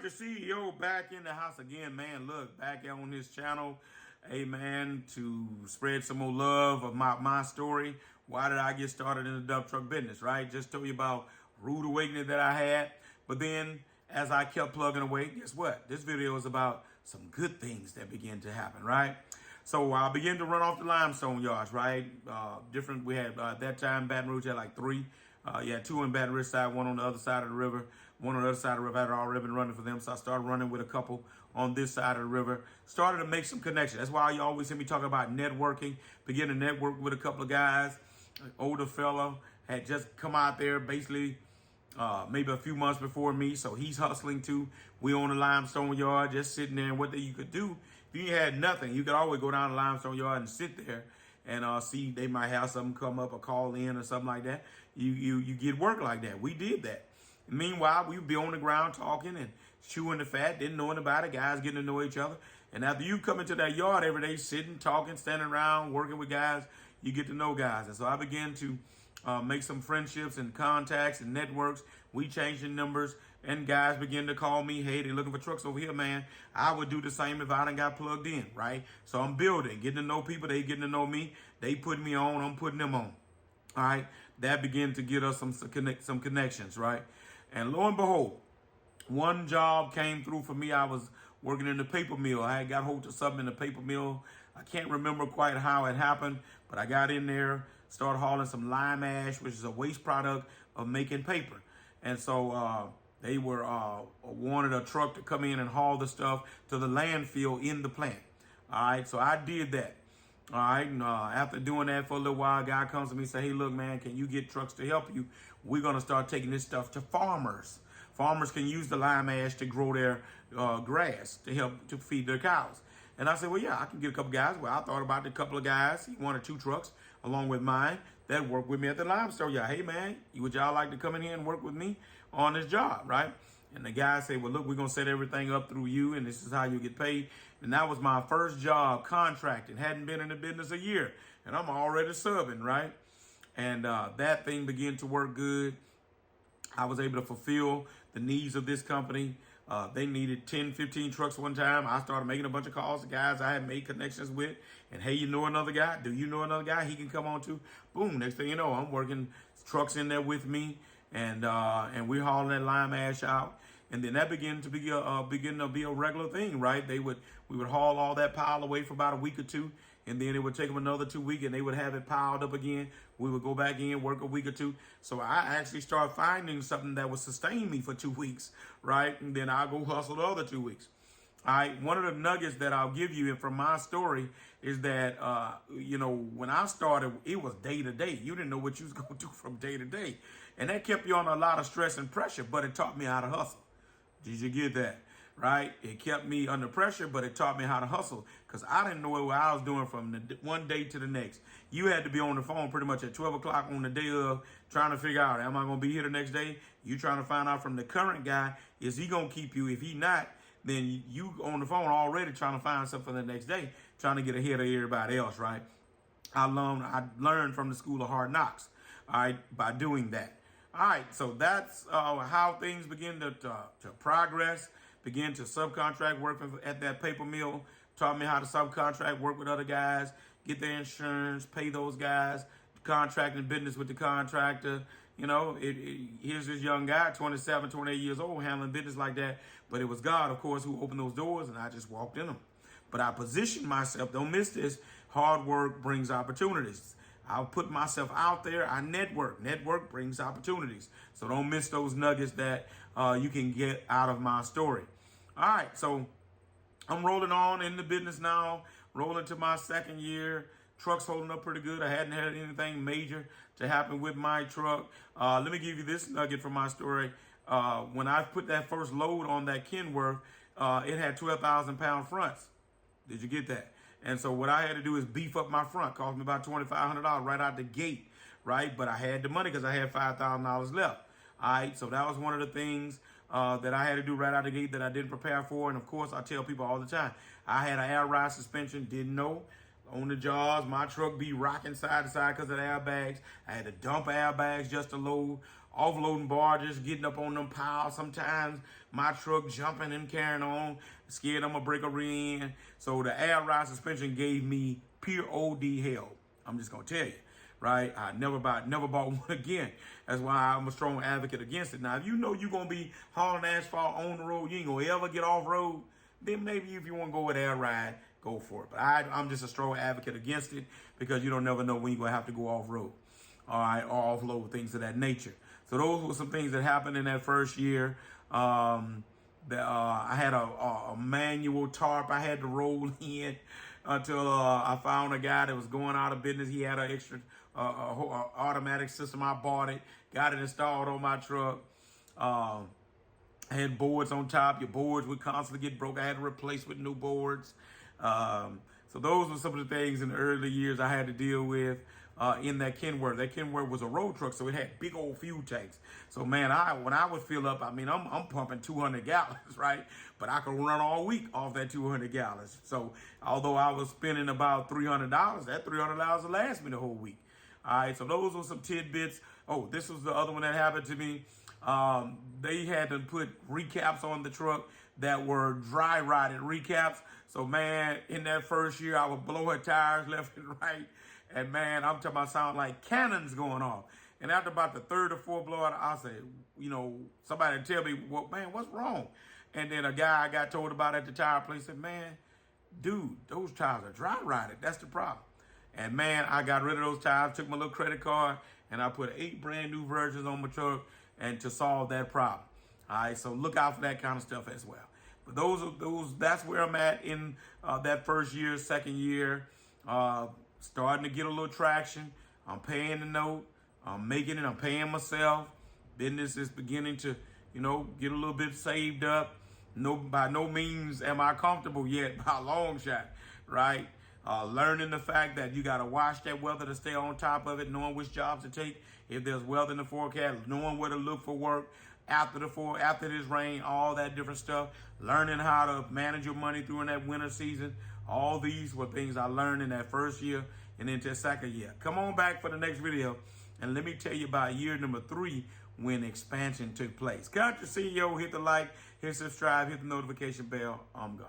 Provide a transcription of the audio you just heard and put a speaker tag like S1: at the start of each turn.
S1: Roger CEO back in the house again, man. Look, back on this channel, amen, to spread some more love of my story. Why did I get started in the dump truck business, right? Just told you about rude awakening that I had. But then as I kept plugging away, guess what? This video is about some good things that began to happen, right? So I began to run off the limestone yards, right? We had, at that time, Baton Rouge had like three. You had two on Baton Rouge side, one on the other side of the river. One on the other side of the river. I had already been running for them, so I started running with a couple on this side of the river. Started to make some connections. That's why you always hear me talk about networking. Begin to network with a couple of guys. An older fellow had just come out there basically maybe a few months before me, so he's hustling too. We on the limestone yard, just sitting there. And what you could do, if you had nothing, you could always go down the limestone yard and sit there and see they might have something come up or call in or something like that. You get work like that. We did that. Meanwhile, we'd be on the ground talking and chewing the fat, didn't know about it, guys getting to know each other. And after you come into that yard every day, sitting, talking, standing around, working with guys, you get to know guys. And so I began to make some friendships and contacts and networks. We changed the numbers and guys begin to call me. Hey, they're looking for trucks over here, man. I would do the same if I done got plugged in, right? So I'm building, getting to know people. They getting to know me. They putting me on. I'm putting them on. All right. That began to get us some connections, right? And lo and behold, one job came through for me. I was working in the paper mill. I had got hold of something in the paper mill. I can't remember quite how it happened, but I got in there, started hauling some lime ash, which is a waste product of making paper. And so they wanted a truck to come in and haul the stuff to the landfill in the plant. All right, so I did that. All right, and after doing that for a little while, a guy comes to me and say, hey, look, man, can you get trucks to help you? We're going to start taking this stuff to farmers. Farmers can use the lime ash to grow their grass to help to feed their cows. And I said, well, yeah, I can get a couple guys. Well, I thought about a couple of guys. He wanted two trucks along with mine that work with me at the limestone. Yeah, hey, man, would y'all like to come in here and work with me on this job, right? And the guy said, well, look, we're going to set everything up through you, and this is how you get paid. And that was my first job, contracting. Hadn't been in the business a year, and I'm already subbing, right? And that thing began to work good. I was able to fulfill the needs of this company. They needed 10, 15 trucks one time. I started making a bunch of calls to guys I had made connections with. And hey, you know another guy? Do you know another guy? He can come on too. Boom. Next thing you know, I'm working trucks in there with me. And we're hauling that lime ash out. And then that began to be a regular thing, right? We would haul all that pile away for about a week or two. And then it would take them another 2 weeks and they would have it piled up again. We would go back in, work a week or two. So I actually started finding something that would sustain me for 2 weeks, right? And then I'll go hustle the other 2 weeks. All right. One of the nuggets that I'll give you and from my story is that, when I started, it was day to day. You didn't know what you was going to do from day to day. And that kept you on a lot of stress and pressure, but it taught me how to hustle. Did you get that? Right? It kept me under pressure, but it taught me how to hustle because I didn't know what I was doing from one day to the next. You had to be on the phone pretty much at 12 o'clock on the day of trying to figure out, am I going to be here the next day? You trying to find out from the current guy, is he going to keep you? If he not, then you on the phone already trying to find something for the next day, trying to get ahead of everybody else, right? I learned from the school of hard knocks, all right, by doing that. All right, so that's how things begin to progress, begin to subcontract work at that paper mill, taught me how to subcontract, work with other guys, get their insurance, pay those guys, contracting business with the contractor. Here's this young guy, 27, 28 years old, handling business like that. But it was God, of course, who opened those doors, and I just walked in them. But I positioned myself. Don't miss this. Hard work brings opportunities. I'll put myself out there. I network. Network brings opportunities. So don't miss those nuggets that you can get out of my story. All right. So I'm rolling on in the business now, rolling to my second year. Truck's holding up pretty good. I hadn't had anything major to happen with my truck. Let me give you this nugget from my story. When I put that first load on that Kenworth, it had 12,000-pound fronts. Did you get that? And so what I had to do is beef up my front. Cost me about $2,500 right out the gate, right? But I had the money because I had $5,000 left. All right, so that was one of the things that I had to do right out the gate that I didn't prepare for. And, of course, I tell people all the time, I had an air ride suspension, didn't know. On the jaws, my truck be rocking side to side because of the airbags. I had to dump airbags just to load offloading barges, getting up on them piles. Sometimes my truck jumping and carrying on, scared I'm gonna break a rear end. So the air ride suspension gave me pure OD hell. I'm just gonna tell you, right? I never bought one again. That's why I'm a strong advocate against it. Now, if you know you're gonna be hauling asphalt on the road, you ain't gonna ever get off road, then maybe if you want to go with air ride, go for it. But I'm just a strong advocate against it because you don't never know when you're gonna have to go off road, all right, or offload, things of that nature. So those were some things that happened in that first year. I had a manual tarp I had to roll in until I found a guy that was going out of business. He had an extra automatic system. I bought it, got it installed on my truck. I had boards on top. Your boards would constantly get broke. I had to replace with new boards. So those were some of the things in the early years I had to deal with in that Kenworth. That Kenworth was a road truck, so it had big old fuel tanks. So man, when I would fill up, I mean, I'm pumping 200 gallons, right? But I could run all week off that 200 gallons. So although I was spending about $300, that $300 would last me the whole week. All right, so those were some tidbits. Oh, this was the other one that happened to me. They had to put recaps on the truck that were dry rotted recaps. So man, in that first year, I would blow her tires left and right. And man, I'm talking about sound like cannons going off. And after about the third or fourth blowout, I said, somebody tell me, well, man, what's wrong? And then a guy I got told about at the tire place said, man, dude, those tires are dry rotted. That's the problem. And man, I got rid of those tires, took my little credit card, and I put 8 brand new versions on my truck and to solve that problem. All right, so look out for that kind of stuff as well. But that's where I'm at in that first year, second year, starting to get a little traction. I'm paying the note. I'm making it. I'm paying myself. Business is beginning to, get a little bit saved up. By no means am I comfortable yet by a long shot, right? Learning the fact that you got to watch that weather to stay on top of it, knowing which jobs to take. If there's weather in the forecast, knowing where to look for work after this rain, all that different stuff. Learning how to manage your money during that winter season. All these were things I learned in that first year and into the second year. Come on back for the next video and let me tell you about year number 3 when expansion took place. Country CEO, hit the like, hit subscribe, hit the notification bell. I'm gone.